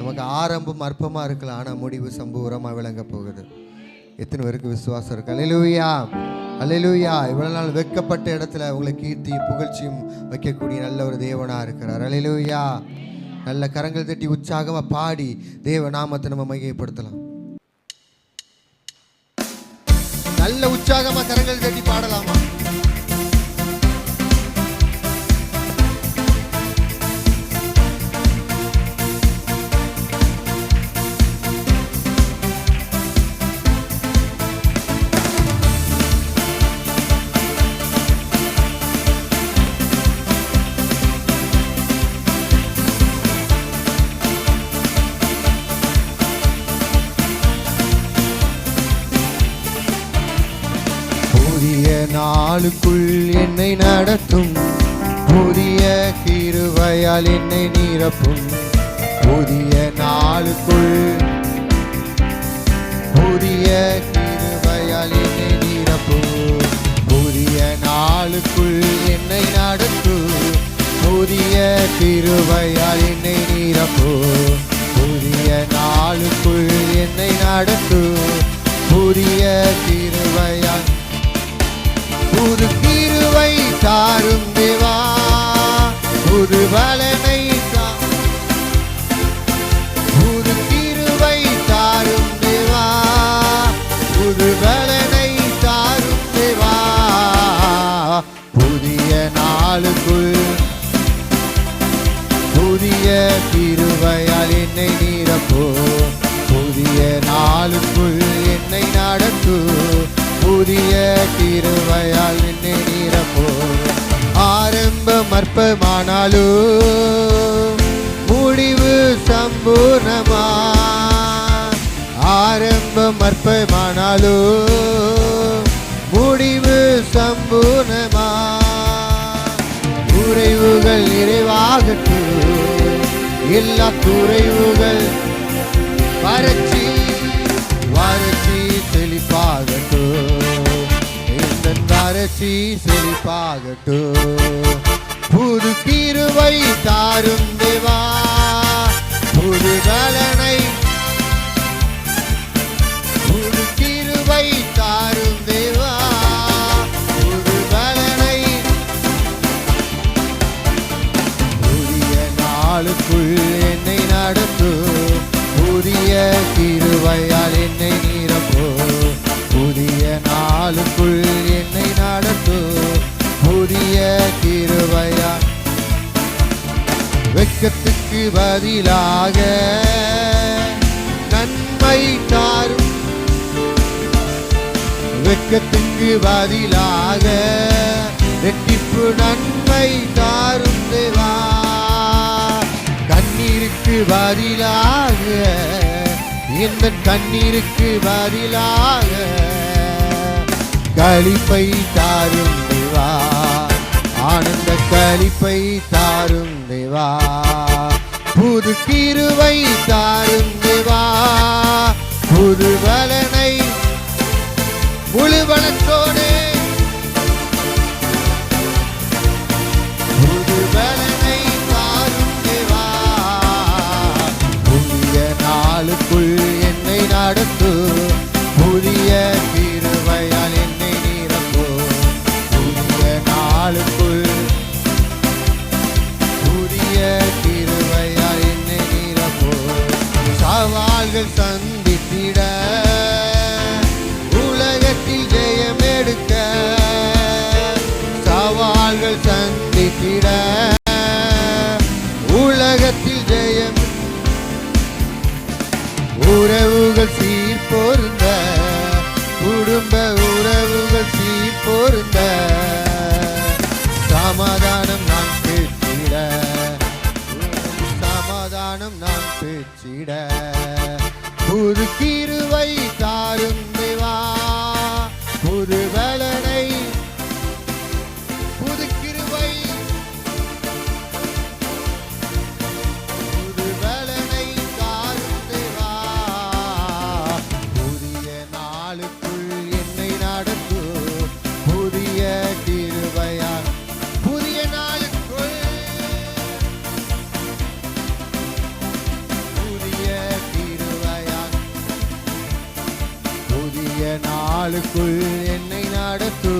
நமக்கு ஆரம்பம் அற்பமாக இருக்கலாம், ஆனால் முடிவு சம்பூரமாக விளங்க போகுது. எத்தனை பேருக்கு விசுவாசம் இருக்கு? அல்லேலூயா, அல்லேலூயா. இவ்வளவு நாள் வெட்கப்பட்ட இடத்துல உங்களை கீர்த்தியும் புகழ்ச்சியும் வைக்கக்கூடிய நல்ல ஒரு தேவனாக இருக்கிறார். அல்லேலூயா. நல்ல கரங்கள் தட்டி உற்சாகமாக பாடி தேவ நாமத்தை நம்ம மையப்படுத்தலாம். நல்ல உற்சாகமாக கரங்கள் தட்டி பாடலாமா? நாளுக்குள் என்னை நடத்தும், புதிய கிருபையால் என்னை நிரப்பும். புதிய நாளுக்குள் புதிய கிருபையால் என்னை நிரப்பும். புதிய நாளுக்குள் என்னை நடத்தும், புதிய கிருபையால் என்னை நிரப்பும். புதிய நாளுக்குள் என்னை நடத்தும், புதிய கிருபையால். புது கிருபை தாரும் தேவா, புது பலனை புது கிருபை தாரும் தேவா, புது பலனை தாரும் தேவா. புதிய நாளுக்குள் புதிய கிருபையால் என்னை நிரப்போ. புதிய நாளுக்குள் என்னை நடத்து, புதிய கிருபையால் என்னை நிரப்போ. ஆரம்பம் அற்பமானாலும் முடிவு சம்பூர்ணமா. ஆரம்பம் அற்பமானாலும் முடிவு சம்பூர்ணமா. குறைவுகள் நிறைவாகட்டும், எல்லா குறைவுகள் வறட்சி வறட்சி செழிப்பாகட்டும், இந்த வறட்சி செழிப்பாகட்டும். புது கிருபை தாரும் தேவா, புது பலனை புது கிருபை தாரும் தேவா, புது பலனை. புதிய நாளுக்குள் என்னை நடத்தும், புதிய கிருபையால் என்னை நிரப்போ. புதிய நாளுக்குள் என்னை நடத்தும், புதிய கிருபையால். வெட்கத்துக்கு பதிலாக நன்மை தாரும், வெட்கத்துக்கு பதிலாக ரெட்டிப்பு நன்மை தாரும் தேவா. கண்ணீருக்கு பதிலாக இந்த கண்ணீருக்கு பதிலாக களிப்பை தாரும் தேவா, ஆனந்த களிப்பை தாரும் தேவா. புது கிருபை தாரும் தேவா, புது பலனை முழு பலத்தோடு புது பலனை தாரும் தேவா. புதிய நாளுக்குள் என்னை நடத்து, புதிய கிருபையால் என்னை நிரப்போ. புதிய நாளுக்குள் புதிய கிருபையால் என்னை நிரப்போ. சவால்கள் சந்தித்திட, உலகத்தில் ஜெயம் எடுக்க. சவால்கள் சந்தித்திட, உலகத்தில் ஜெயம். உறவுகள் சீர் பொருந்த, குடும்ப உறவுகள் சீர் பொருந்த. சமாதானம் நான் பெற்றிட, சமாதானம் நான் பெற்றிட. புது கிருபை தாரும் தேவா, புது பலனை புது கிருபை புது பலனை தாரும் தேவா. புதிய நாளுக்குள் என்னை நடத்து, புதிய கிருபையால். புதிய நாளுக்குள் புதிய நாளுக்குள் என்னை நடத்து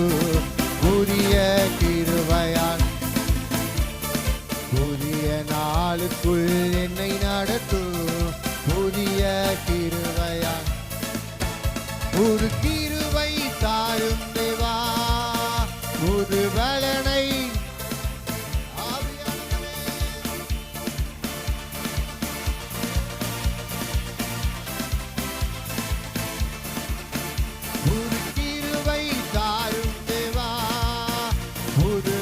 புதிய கிருபையால். புதிய நாளுக்குள் என்னை நடத்து புதிய கிருபையால். ஒரு கிருபை தாரும் தேவா புது பலனை. ஒரு கிருபை தாரும் தேவா புது